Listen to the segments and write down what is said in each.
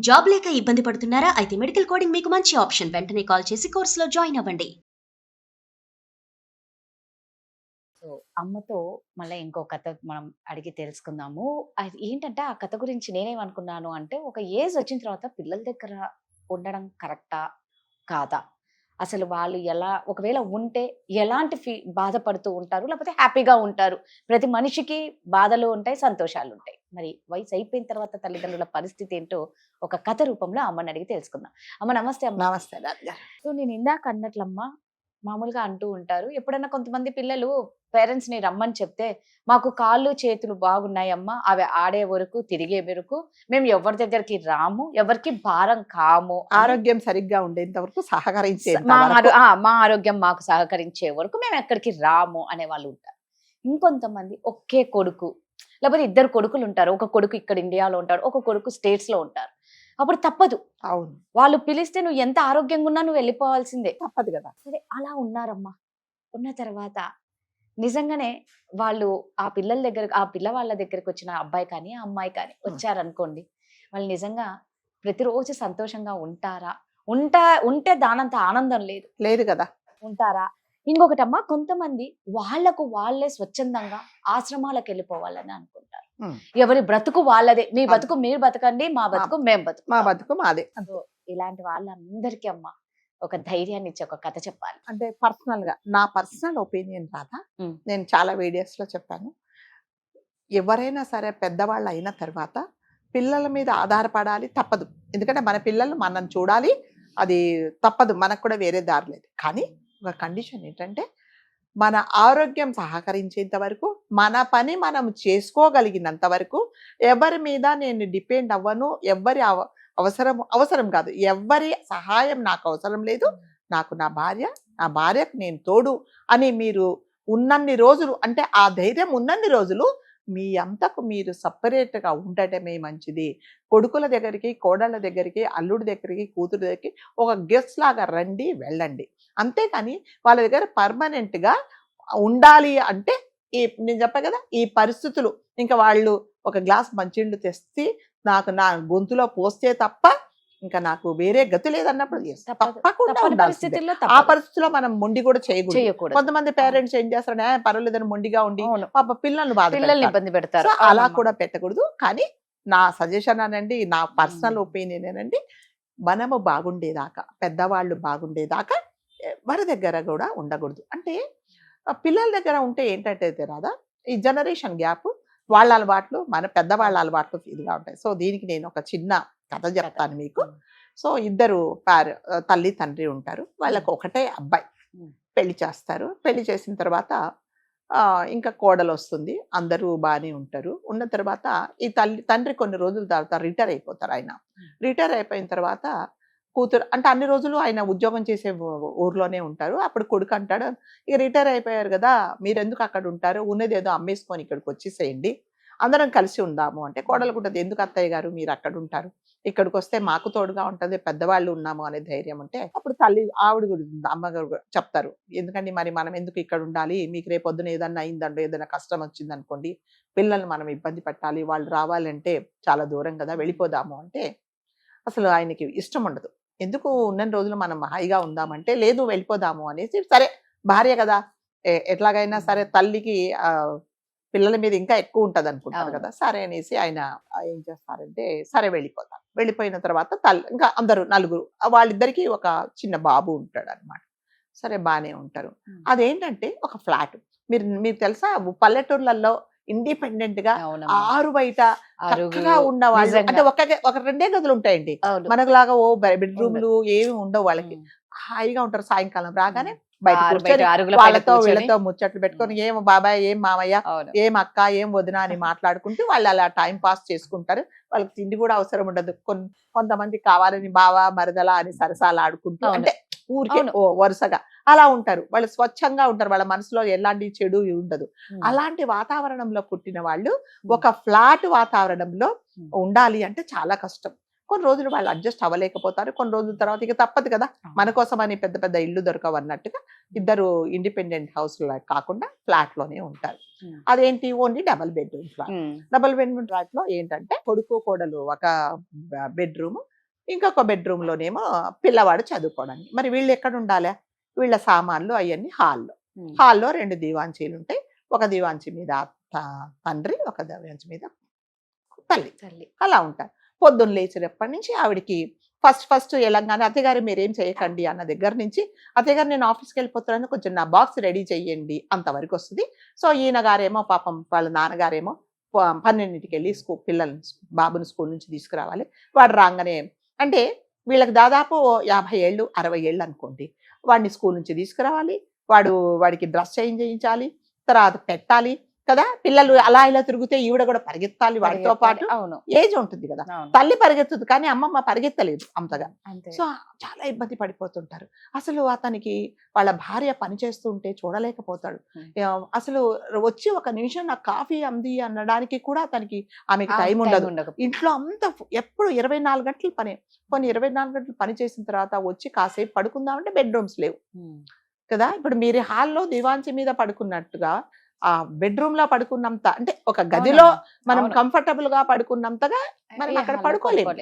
Job లేక ఇబ్బంది పడుతున్నారా? అయితే మెడికల్ కోడింగ్ మీకు మంచి ఆప్షన్. వెంటనే కాల్ చేసి కోర్సులో జాయిన్ అవ్వండి. సో, అమ్మతో మళ్ళా ఇంకో కథ మనం అడిగి తెలుసుకుందాము. అది ఏంటంటే, ఆ కథ గురించి నేనేమనుకున్నాను అంటే, ఒక ఏజ్ వచ్చిన తర్వాత పిల్లల దగ్గర ఉండడం కరెక్టా? కాదా? అసలు వాళ్ళు ఎలా ఒకవేళ ఉంటే ఎలాంటి బాధపడుతూ ఉంటారు? లేకపోతే హ్యాపీగా ఉంటారు? ప్రతి మనిషికి బాధలు ఉంటాయి, సంతోషాలుంటాయి. మరి వయసు అయిపోయిన తర్వాత తల్లిదండ్రుల పరిస్థితి ఏంటో ఒక కథ రూపంలో అమ్మని అడిగి తెలుసుకుందాం. అమ్మ నమస్తే అమ్మ. నమస్తే రాజుగారు. సో, నేను ఇందాక అన్నట్లమ్మ మామూలుగా అంటూ ఉంటారు. ఎప్పుడైనా కొంతమంది పిల్లలు పేరెంట్స్‌ని రమ్మని చెప్తే, "మాకు కాళ్ళు, చేతులు బాగున్నాయమ్మా. అవి ఆడే వరకు, తిరిగే వరకు మేము ఎవరి దగ్గరికి రాము. ఎవరికీ భారం కాము" అని ఆరోగ్యం సరిగ్గా ఉండేంత వరకు సహకరించేంత మా వరకు. మా ఆరోగ్యం మాకు సహకరించే వరకు మేము ఎక్కడికి రాము అనేవాళ్ళు ఉంటారు. ఇంకొంతమంది ఒకే కొడుకు, లేకపోతే ఇద్దరు కొడుకులు ఉంటారు. ఒక కొడుకు ఇక్కడ ఇండియాలో ఉంటాడు. ఒక కొడుకు స్టేట్స్‌లో ఉంటారు. అప్పుడు తప్పదు. అవును, వాళ్ళు పిలిస్తే నువ్వు ఎంత ఆరోగ్యంగా ఉన్నా నువ్వు వెళ్ళిపోవాల్సిందే. తప్పదు కదా. సరే అలా ఉన్నారమ్మా. ఉన్న తర్వాత నిజంగానే వాళ్ళు ఆ పిల్లల దగ్గర ఆ పిల్లవాళ్ళ దగ్గరికి వచ్చిన అబ్బాయి కానీ, ఆ అమ్మాయి కానీ వచ్చారనుకోండి. వాళ్ళు నిజంగా ప్రతిరోజు సంతోషంగా ఉంటారా? ఉంటే దానంత ఆనందం లేదు. లేదు కదా. ఉంటారా? ఇంకొకటమ్మా కొంతమంది వాళ్ళకు వాళ్ళే స్వచ్ఛందంగా ఆశ్రమాలకు వెళ్ళిపోవాలని అనుకుంటారు. ఉమ్. ఎవరి బ్రతుకు వాళ్ళదే. మీ బతుకు మీరు బతకండి, మా బతుకు మేం మా బతుకుతాం. బతుకు మాదే. సో, ఇలాంటి వాళ్ళందరికీ అమ్మా ఒక ధైర్యాన్ని ఇచ్చే ఒక కథ చెప్పాలి. అంటే పర్సనల్ గా నా పర్సనల్ ఒపీనియన్ రాదా, ఉమ్. నేను చాలా వీడియోస్ లో చెప్పాను. ఎవరైనా సరే పెద్దవాళ్ళు అయిన తర్వాత పిల్లల మీద ఆధారపడాలి, తప్పదు. ఎందుకంటే మన పిల్లలు మనం చూడాలి, అది తప్పదు, మనకు కూడా వేరే దారి లేదు. కానీ ఒక కండిషన్ ఏంటంటే, మన ఆరోగ్యం సహకరించేంత వరకు, మన పని మనం చేసుకోగలిగినంత వరకు ఎవరి మీద నేను డిపెండ్ అవ్వను. ఎవరి అవసరం కాదు, ఎవరి సహాయం నాకు అవసరం లేదు. నాకు నా భార్యకు నేను తోడు అని మీరు ఉన్నన్ని రోజులు, అంటే ఆ ధైర్యం ఉన్నన్ని రోజులు మీ అంతకు మీరు సపరేట్గా ఉండటమే మంచిది. కొడుకుల దగ్గరికి, కోడళ్ళ దగ్గరికి, అల్లుడి దగ్గరికి, కూతురు దగ్గరికి ఒక గెస్ట్ లాగా రండి, వెళ్ళండి. అంతేకాని వాళ్ళ దగ్గర పర్మనెంట్గా ఉండాలి అంటే, నేను చెప్పా కదా, ఈ పరిస్థితులు ఇంకా వాళ్ళు ఒక గ్లాస్ మంచినీళ్ళు తెచ్చి నాకు నా గొంతులో పోస్తే తప్ప ఇంకా నాకు వేరే గతి లేదన్నప్పుడు yes, తప్పకుండా తప్పని ఉండాల్సిందే. పరిస్థితుల్లో ఆ తప్పదు. పరిస్థితిలో మనం మొండి కూడా చేయకూడదు. చేయకూడదు. కొంతమంది పేరెంట్స్ ఏం చేస్తారంటే, పర్వాలేదని మొండిగా ఉండి అవును. పాప పిల్లల్ని బాధ పిల్లల్ని పెడతారు. ఇబ్బంది పెడతారు. సో అలా అవునమ్మా. కూడా పెట్టకూడదు. కానీ నా సజెషన్ అనండి, నా పర్సనల్ ఒపీనియన్ అనండి, మనము బాగుండేదాకా, పెద్దవాళ్ళు బాగుండేదాకా ఎవరి దగ్గర కూడా ఉండకూడదు. అంటే పిల్లల దగ్గర ఉంటే ఏంటంటే రాదా, ఈ జనరేషన్ గ్యాప్, వాళ్ళ అలవాట్లు మన పెద్దవాళ్ళ అలవాట్లు ఇదిగా ఉంటాయి. సో దీనికి నేను ఒక చిన్న కథ చెప్తాను మీకు. సో ఇద్దరు తల్లి తండ్రి ఉంటారు. వాళ్ళకు ఒకటే అబ్బాయి. పెళ్లి చేస్తారు. పెళ్లి చేసిన తర్వాత ఇంకా కోడలు వస్తుంది. అందరూ బాగానే ఉంటారు. ఉన్న తర్వాత ఈ తండ్రి కొన్ని రోజుల తర్వాత రిటైర్ అయిపోతారు. ఆయన రిటైర్ అయిపోయిన తర్వాత కూతురు, అంటే అన్ని రోజులు ఆయన ఉద్యోగం చేసే ఊర్లోనే ఉంటారు. అప్పుడు కొడుకు అంటాడు, ఇక రిటైర్ అయిపోయారు కదా, మీరెందుకు అక్కడ ఉంటారు, ఉన్నది ఏదో అమ్మేసుకొని ఇక్కడికి వచ్చేసేయండి, అందరం కలిసి ఉందాము అంటే. కోడలు ఉంటుంది, ఎందుకు అత్తయ్య గారు మీరు అక్కడ ఉంటారు, ఇక్కడికి వస్తే మాకు తోడుగా ఉంటుంది, పెద్దవాళ్ళు ఉన్నాము అనే ధైర్యం ఉంటే. అప్పుడు ఆవిడ అమ్మగారు చెప్తారు, ఎందుకండి మరి మనం ఎందుకు ఇక్కడ ఉండాలి, మీకు రేపు పొద్దున ఏదన్నా అయిందండి, ఏదైనా కష్టం వచ్చింది అనుకోండి, పిల్లల్ని మనం ఇబ్బంది పెట్టాలి, వాళ్ళు రావాలంటే చాలా దూరం కదా, వెళ్ళిపోదాము అంటే. అసలు ఆయనకి ఇష్టం ఉండదు. ఎందుకు ఉన్న రోజులు మనం హాయిగా ఉందామంటే, లేదు వెళ్ళిపోదాము అనేసి. సరే భార్య కదా, ఎట్లాగైనా సరే తల్లికి పిల్లల మీద ఇంకా ఎక్కువ ఉంటది అనుకుంటారు కదా, సరే అనేసి ఆయన ఏం చేస్తారంటే, సరే వెళ్ళిపోతారు. వెళ్ళిపోయిన తర్వాత ఇంకా అందరూ నలుగురు, వాళ్ళిద్దరికి ఒక చిన్న బాబు ఉంటాడు అనమాట. సరే బానే ఉంటారు. అదేంటంటే ఒక ఫ్లాట్. మీరు తెలుసా, పల్లెటూర్లలో ఇండిపెండెంట్ గా ఆరు బయట చక్కగా ఉన్న వాళ్ళు, అంటే ఒక రెండే గదులు ఉంటాయండి. మనకులాగా ఓ బెడ్రూమ్లు ఏమి ఉండవు. వాళ్ళకి హాయిగా ఉంటారు. సాయంకాలం రాగానే బయట కూర్చొని వాళ్ళతో వీళ్ళతో ముచ్చట్లు పెట్టుకొని, ఏం బాబాయ్, ఏం మామయ్య, ఏం అక్క, ఏం వదిన అని మాట్లాడుకుంటూ వాళ్ళు అలా టైం పాస్ చేసుకుంటారు. వాళ్ళకి తిండి కూడా అవసరం ఉండదు. కొంతమంది కావాలని బావా మరదలా అని సరసాలు ఆడుకుంటూ, అంటే ఊరికే వరుసగా అలా ఉంటారు. వాళ్ళు స్వచ్ఛంగా ఉంటారు. వాళ్ళ మనసులో ఎలాంటి చెడు ఉండదు. అలాంటి వాతావరణంలో పుట్టిన వాళ్ళు ఒక ఫ్లాట్ వాతావరణంలో ఉండాలి అంటే చాలా కష్టం. కొన్ని రోజులు వాళ్ళు అడ్జస్ట్ అవ్వలేకపోతారు. కొన్ని రోజుల తర్వాత ఇక తప్పదు కదా, మన కోసం అని పెద్ద పెద్ద ఇల్లు దొరకవు అన్నట్టుగా ఇద్దరు ఇండిపెండెంట్ హౌస్ కాకుండా ఫ్లాట్ లోనే ఉంటారు. అదేంటి, only double bedroom flat. Double bedroom flat లో ఏంటంటే కొడుకు కోడలు ఒక బెడ్రూమ్, ఇంకొక బెడ్రూమ్లోనేమో పిల్లవాడు చదువుకోవడానికి. మరి వీళ్ళు ఎక్కడ ఉండాలి? వీళ్ళ సామాన్లు అవన్నీ హాల్లో. హాల్లో 2 దివాంచీలు ఉంటాయి. ఒక దివాంచి మీద తండ్రి, ఒక దివాంచి మీద తల్లి. తల్లి. అలా ఉంటారు. పొద్దున్న లేచినప్పటి నుంచి ఆవిడికి ఫస్ట్ ఎలాగానే అత్తయ్యగారు మీరేం చేయకండి అన్న దగ్గర నుంచి, అత్తయ్యగారు నేను ఆఫీస్కి వెళ్ళిపోతున్నాను, కొంచెం నా బాక్స్ రెడీ చెయ్యండి అంతవరకు వస్తుంది. సో ఈయన గారేమో పాపం వాళ్ళ నాన్నగారేమో 12కి వెళ్ళి పిల్లల్ని బాబుని స్కూల్ నుంచి తీసుకురావాలి. వాడు రాగానే అంటే వీళ్ళకి దాదాపు 50 ఏళ్ళు 60 ఏళ్ళు అనుకోండి. వాడిని స్కూల్ నుంచి తీసుకురావాలి, వాడికి డ్రెస్ చేంజ్ చేయించాలి, తర్వాత పెట్టాలి కదా. పిల్లలు అలా ఇలా తిరిగితే ఈవిడ కూడా పరిగెత్తాలి వాడితో పాటు. అవును. ఏజ్ ఉంటుంది కదా. అవును. తల్లి పరిగెత్తుతుంది కానీ అమ్మమ్మ పరిగెత్తలేదు అంతగా. అంతే. సో చాలా ఇబ్బంది పడిపోతుంటారు. అసలు అతనికి వాళ్ళ భార్య పని చేస్తూ ఉంటే చూడలేకపోతాడు. అసలు వచ్చి ఒక నిమిషం నాకు కాఫీ అంది అనడానికి కూడా ఆమెకి టైం ఉండదు. ఇంట్లో అంతా ఎప్పుడు 24 గంటలు పని. కొన్ని 24 గంటలు పని చేసిన తర్వాత వచ్చి కాసేపు పడుకుందామంటే బెడ్రూమ్స్ లేవు కదా. ఇప్పుడు మీరు హాల్లో దివాంచి మీద పడుకున్నట్టుగా ఆ బెడ్రూమ్ లో పడుకున్నంత అంటే ఒక గదిలో మనం కంఫర్టబుల్ గా పడుకున్నంతగా మనం అక్కడ పడుకోలేము.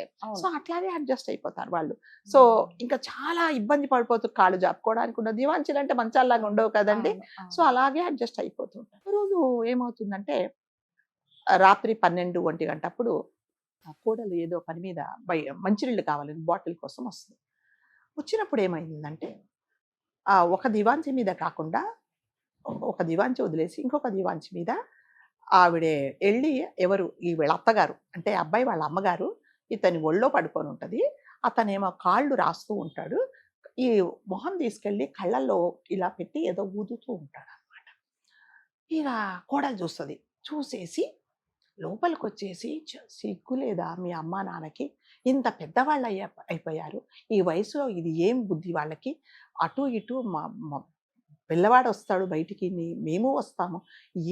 సో అట్లాగే అడ్జస్ట్ అయిపోతారు వాళ్ళు. సో ఇంకా చాలా ఇబ్బంది పడిపోతారు. కాళ్ళు జాపుకోవడానికి ఉన్న దివాంచీలు అంటే మంచాల్లాగా ఉండవు కదండి. సో అలాగే అడ్జస్ట్ అయిపోతుంటారు. రోజు ఏమవుతుందంటే రాత్రి 12-1 గంటప్పుడు కోడలు ఏదో పని మీద మంచినీళ్ళు కావాలని బాటిల్ కోసం వస్తుంది. వచ్చినప్పుడు ఏమైందంటే ఒక దివాంచి మీద కాకుండా ఒక దివాంచి వదిలేసి ఇంకొక దివాంచి మీద ఆవిడే వెళ్ళి ఈ వీళ్ళ అత్తగారు అంటే అబ్బాయి వాళ్ళ అమ్మగారు ఇతని ఒళ్ళో పడుకొని ఉంటుంది. అతనేమో కాళ్ళు రాస్తూ ఉంటాడు. ఈ మొహం తీసుకెళ్ళి కళ్ళల్లో ఇలా పెట్టి ఏదో ఊదుతూ ఉంటాడు అనమాట. ఇక కోడలు చూస్తుంది. చూసేసి లోపలికి వచ్చేసి సిగ్గు లేదా మీ అమ్మా నాన్నకి, ఇంత పెద్దవాళ్ళు అయిపోయారు, ఈ వయసులో ఇది ఏం బుద్ధి వాళ్ళకి, అటు ఇటు పిల్లవాడు వస్తాడు బయటికి, మేము వస్తాము,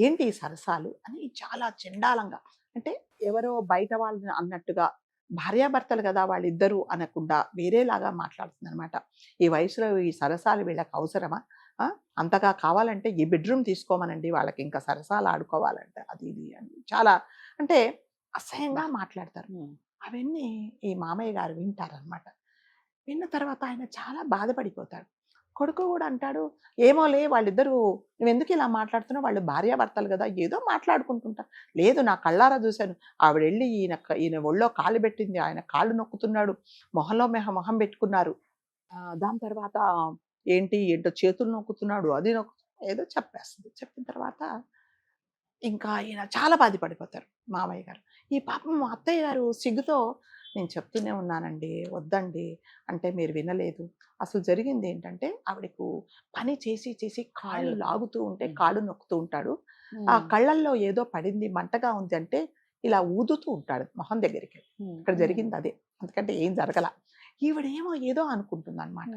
ఏంటి ఈ సరసాలు అని చాలా చెండాలంగా, అంటే ఎవరో బయట వాళ్ళని అన్నట్టుగా భార్యాభర్తలు కదా వాళ్ళిద్దరూ అనకుండా వేరేలాగా మాట్లాడుతుంది అనమాట. ఈ వయసులో ఈ సరసాలు వీళ్ళకి అవసరమా? అంతగా కావాలంటే ఈ బెడ్రూమ్ తీసుకోమనండి, వాళ్ళకి ఇంకా సరసాలు ఆడుకోవాలంటే అది ఇది అని చాలా అంటే అసహ్యంగా మాట్లాడతారు. అవన్నీ ఈ మామయ్య గారు వింటారనమాట. విన్న తర్వాత ఆయన చాలా బాధపడిపోతాడు. కొడుకు కూడా అంటాడు, ఏమోలే వాళ్ళిద్దరూ నువ్వెందుకు ఇలా మాట్లాడుతున్నావు, వాళ్ళు భార్యాభర్తలు కదా ఏదో మాట్లాడుకుంటుంటా. లేదు నా కళ్ళారా చూశాను, ఆవిడ వెళ్ళి ఈయన ఒళ్ళో కాళ్ళు పెట్టింది, ఆయన కాళ్ళు నొక్కుతున్నాడు, మొహంలో మొహం పెట్టుకున్నారు, దాని తర్వాత ఏంటో చేతులు నొక్కుతున్నాడు, అది ఏదో చెప్పేస్తుంది. చెప్పిన తర్వాత ఇంకా ఈయన చాలా బాధపడిపోతారు మామయ్య గారు. ఈ పాపం మా అత్తయ్య గారు సిగ్గుతో, నేను చెప్తూనే ఉన్నానండి వద్దండి అంటే మీరు వినలేదు. అసలు జరిగింది ఏంటంటే ఆవిడకు పని చేసి చేసి కాళ్ళు లాగుతూ ఉంటే కాళ్ళు నొక్కుతూ ఉంటాడు. ఆ కళ్ళల్లో ఏదో పడింది, మంటగా ఉంది అంటే ఇలా ఊదుతూ ఉంటాడు మొహం దగ్గరికి. ఇక్కడ జరిగింది అదే, ఎందుకంటే ఏం జరగల. ఈవిడేమో ఏదో అనుకుంటుంది అనమాట.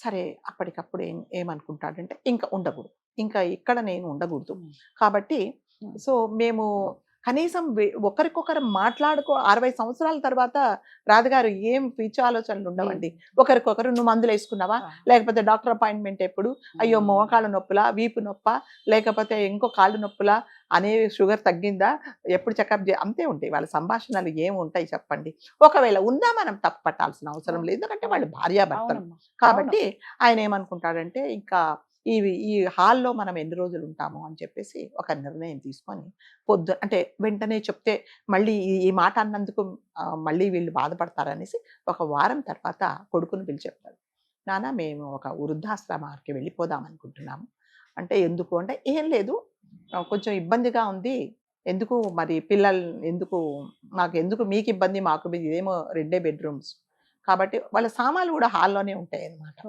సరే అప్పటికప్పుడు ఏమనుకుంటాడంటే ఇంకా ఉండకూడదు, ఇంకా ఇక్కడ నేను ఉండకూడదు కాబట్టి సో మేము కనీసం ఒకరికొకరు 60 సంవత్సరాల తర్వాత రాధగారు ఏం పిచ్చి ఆలోచనలు ఉండవండి. ఒకరికొకరు నువ్వు మందులు వేసుకున్నావా, లేకపోతే డాక్టర్ అపాయింట్మెంట్ ఎప్పుడు, అయ్యో మోకాళ్ళ నొప్పులా, వీపు నొప్ప, లేకపోతే ఇంకో కాళ్ళు నొప్పులా, అనే షుగర్ తగ్గిందా, ఎప్పుడు చెకప్ అంతే ఉంటాయి వాళ్ళ సంభాషణలు. ఏముంటాయి చెప్పండి. ఒకవేళ ఉందా మనం తప్పు పట్టాల్సిన అవసరం లేదు, ఎందుకంటే వాళ్ళు భార్యాభర్తలు కాబట్టి. ఆయన ఏమనుకుంటాడంటే ఇంకా ఈ హాల్లో మనం ఎన్ని రోజులు ఉంటాము అని చెప్పేసి ఒక నిర్ణయం తీసుకొని అంటే వెంటనే చెప్తే మళ్ళీ ఈ మాట అన్నందుకు మళ్ళీ వీళ్ళు బాధపడతారనేసి ఒక వారం తర్వాత కొడుకుని పిలిచి చెప్తాడు, నాన్న మేము ఒక వృద్ధాశ్రమానికి వెళ్ళిపోదాం అనుకుంటున్నాము. అంటే ఎందుకు అంటే ఏం లేదు, కొంచెం ఇబ్బందిగా ఉంది, ఎందుకు మరి పిల్లలు ఎందుకు మీకు ఇబ్బంది, మాకు ఇదేమో 2 బెడ్రూమ్స్ కాబట్టి వాళ్ళ సామాన్లు కూడా హాల్లోనే ఉంటాయి అన్నమాట.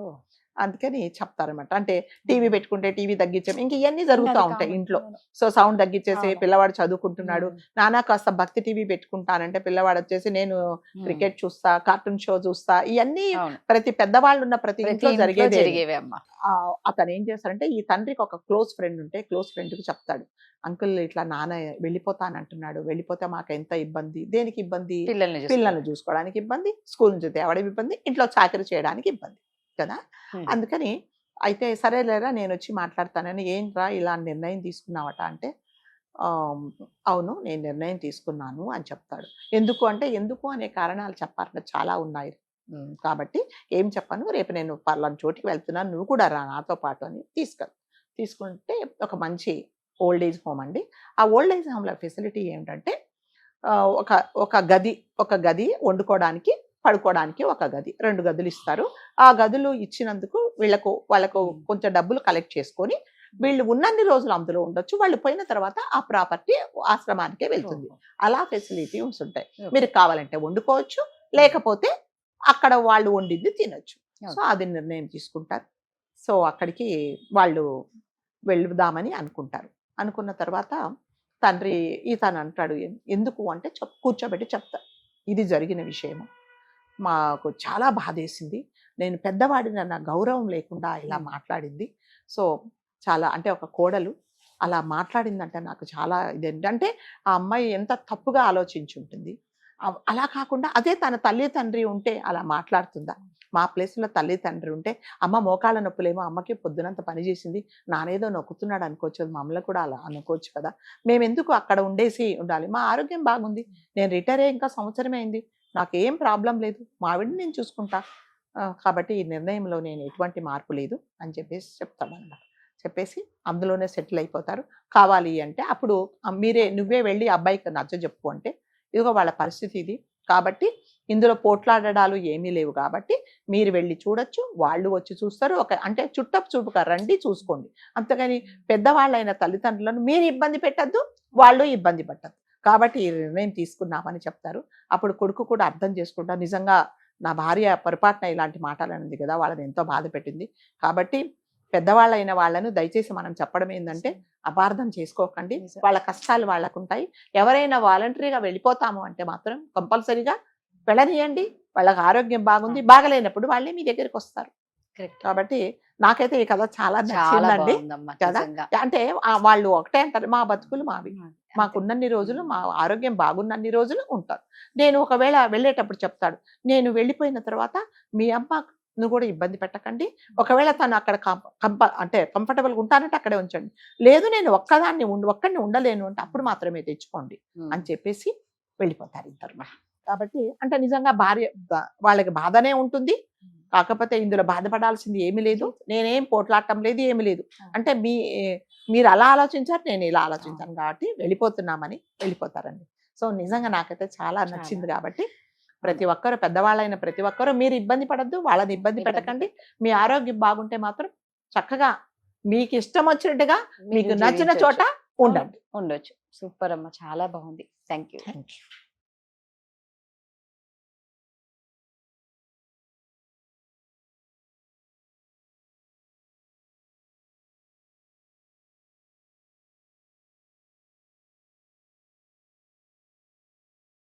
అందుకని చెప్తారనమాట. అంటే టీవీ పెట్టుకుంటే టీవీ తగ్గించాం, ఇంక ఇవన్నీ జరుగుతూ ఉంటాయి ఇంట్లో. సో సౌండ్ తగ్గించేసి పిల్లవాడు చదువుకుంటున్నాడు, నానా కాస్త భక్తి టీవీ పెట్టుకుంటానంటే పిల్లవాడు వచ్చేసి నేను క్రికెట్ చూస్తా, కార్టూన్ షో చూస్తా, ఇవన్నీ ప్రతి పెద్దవాళ్ళు ఉన్న ప్రతి ఇంట్లో జరిగేవే అమ్మా. అతను ఏం చేస్తారంటే ఈ తండ్రికి ఒక క్లోజ్ ఫ్రెండ్ ఉంటే క్లోజ్ ఫ్రెండ్ కి చెప్తాడు, అంకుల్ ఇట్లా నాన్న వెళ్ళిపోతానంటున్నాడు, వెళ్ళిపోతే మాకు ఎంత ఇబ్బంది, దేనికి ఇబ్బంది, పిల్లల్ని చూసుకోవడానికి ఇబ్బంది, స్కూల్ నుంచి తేవడం ఇబ్బంది, ఇంట్లో చాకరీ చేయడానికి ఇబ్బంది కదా. అందుకని అయితే సరేలేరా నేను వచ్చి మాట్లాడతానని, ఏంట్రా ఇలా నిర్ణయం తీసుకున్నావట అంటే అవును నేను నిర్ణయం తీసుకున్నాను అని చెప్తాడు. ఎందుకు అంటే ఎందుకు అనే కారణాలు చెప్పాలంటే చాలా ఉన్నాయి. కాబట్టి ఏం చెప్పను, రేపు నేను పలానా చోటికి వెళ్తున్నాను, నువ్వు కూడా రా నాతో పాటు అని తీసుకుంటే ఒక మంచి ఓల్డ్ ఏజ్ హోమ్ అండి. ఆ ఓల్డ్ ఏజ్ హోమ్‌లో ఫెసిలిటీ ఏంటంటే ఒక ఒక గది వండుకోవడానికి, పడుకోవడానికి ఒక గది, 2 గదులు ఇస్తారు. ఆ గదులు ఇచ్చినందుకు వాళ్ళకు కొంచెం డబ్బులు కలెక్ట్ చేసుకొని వీళ్ళు ఉన్నన్ని రోజులు అందులో ఉండొచ్చు. వాళ్ళు పోయిన తర్వాత ఆ ప్రాపర్టీ ఆశ్రమానికే వెళ్తుంది. అలా ఫెసిలిటీస్ ఉంటాయి. మీరు కావాలంటే వండుకోవచ్చు, లేకపోతే అక్కడ వాళ్ళు వండింది తినొచ్చు. సో అది నిర్ణయం తీసుకుంటారు. సో అక్కడికి వాళ్ళు వెళ్దామని అనుకుంటారు. అనుకున్న తర్వాత తండ్రి ఇతను అంటాడు, ఎందుకు అంటే కూర్చోబెట్టి చెప్తా, ఇది జరిగిన విషయము, మాకు చాలా బాధేసింది, నేను పెద్దవాడిన నా గౌరవం లేకుండా ఇలా మాట్లాడింది. సో చాలా అంటే ఒక కోడలు అలా మాట్లాడిందంటే నాకు చాలా ఇదేంటంటే ఆ అమ్మాయి ఎంత తప్పుగా ఆలోచించుంటుంది. అలా కాకుండా అదే తన తల్లి తండ్రి ఉంటే అలా మాట్లాడుతుందా? మా ప్లేస్లో తల్లి తండ్రి ఉంటే, అమ్మ మోకాళ్ళ నొప్పులేమో, అమ్మకి పొద్దునంత పని చేసింది, నానేదో నొక్కుతున్నాడు అనుకోవచ్చు, మమ్మల్ని కూడా అలా అనుకోవచ్చు కదా, మేమెందుకు అక్కడ ఉండేసి ఉండాలి, మా ఆరోగ్యం బాగుంది, నేను రిటైర్ అయ్యి ఇంకా సంవత్సరమే అయింది, నాకేం ప్రాబ్లం లేదు, మా ఆవిడని నేను చూసుకుంటా, కాబట్టి ఈ నిర్ణయంలో నేను ఎటువంటి మార్పు లేదు అని చెప్పేసి చెప్తామన్నమాట. చెప్పేసి అందులోనే సెటిల్ అయిపోతారు. కావాలి అంటే అప్పుడు నువ్వే వెళ్ళి అబ్బాయికి నచ్చజెప్పు అంటే, ఇదిగో వాళ్ళ పరిస్థితి ఇది, కాబట్టి ఇందులో పోట్లాడడాలు ఏమీ లేవు, కాబట్టి మీరు వెళ్ళి చూడొచ్చు, వాళ్ళు వచ్చి చూస్తారు, అంటే చుట్టపు చూపుగా రండి, చూసుకోండి, అంతేగాని పెద్దవాళ్ళైన తల్లిదండ్రులను మీరు ఇబ్బంది పెట్టద్దు, వాళ్ళు ఇబ్బంది పట్టద్దు, కాబట్టి ఈ నిర్ణయం తీసుకున్నామని చెప్తారు. అప్పుడు కొడుకు కూడా అర్థం చేసుకుంటా, నిజంగా నా భార్య పొరపాటున ఇలాంటి మాటలు అన్నది కదా, వాళ్ళని ఎంతో బాధ పెట్టింది, కాబట్టి పెద్దవాళ్ళైన వాళ్ళను దయచేసి మనం చెప్పడం ఏంటంటే అపార్థం చేసుకోకండి, వాళ్ళ కష్టాలు వాళ్ళకు ఉంటాయి, ఎవరైనా వాలంటరీగా వెళ్ళిపోతాము అంటే మాత్రం కంపల్సరీగా వెళ్ళనియండి, వాళ్ళకి ఆరోగ్యం బాగుంది, బాగలేనప్పుడు వాళ్ళే మీ దగ్గరికి వస్తారు. కాబట్టి నాకైతే ఈ కథ చాలా నచ్చిందండి కదా. అంటే వాళ్ళు ఒకటే అంటారు, మా బతుకులు మావి, మాకున్నన్ని రోజులు, మా ఆరోగ్యం బాగున్నన్ని రోజులు ఉంటారు. నేను ఒకవేళ వెళ్ళేటప్పుడు చెప్తాడు, నేను వెళ్ళిపోయిన తర్వాత మీ అమ్మను కూడా ఇబ్బంది పెట్టకండి, ఒకవేళ తను అక్కడ అంటే కంఫర్టబుల్గా ఉంటానంటే అక్కడే ఉంచండి, లేదు నేను ఒక్కడిని ఉండలేను అంటే అప్పుడు మాత్రమే తెచ్చుకోండి అని చెప్పేసి వెళ్ళిపోతారు ఇద్దరు. కాబట్టి అంటే నిజంగా వాళ్ళకి బాధనే ఉంటుంది, కాకపోతే ఇందులో బాధపడాల్సింది ఏమీ లేదు, నేనేం పోట్లాడటం లేదు, ఏమీ లేదు, అంటే మీరు అలా ఆలోచించారు, నేను ఇలా ఆలోచించాను, కాబట్టి వెళ్ళిపోతున్నామని వెళ్ళిపోతారండి. సో నిజంగా నాకైతే చాలా నచ్చింది. కాబట్టి ప్రతి ఒక్కరు, పెద్దవాళ్ళైన ప్రతి ఒక్కరు మీరు ఇబ్బంది పడద్దు, వాళ్ళని ఇబ్బంది పెట్టకండి, మీ ఆరోగ్యం బాగుంటే మాత్రం చక్కగా మీకు ఇష్టం వచ్చినట్టుగా మీకు నచ్చిన చోట ఉండొచ్చు. సూపర్ అమ్మ, చాలా బాగుంది. Thank you.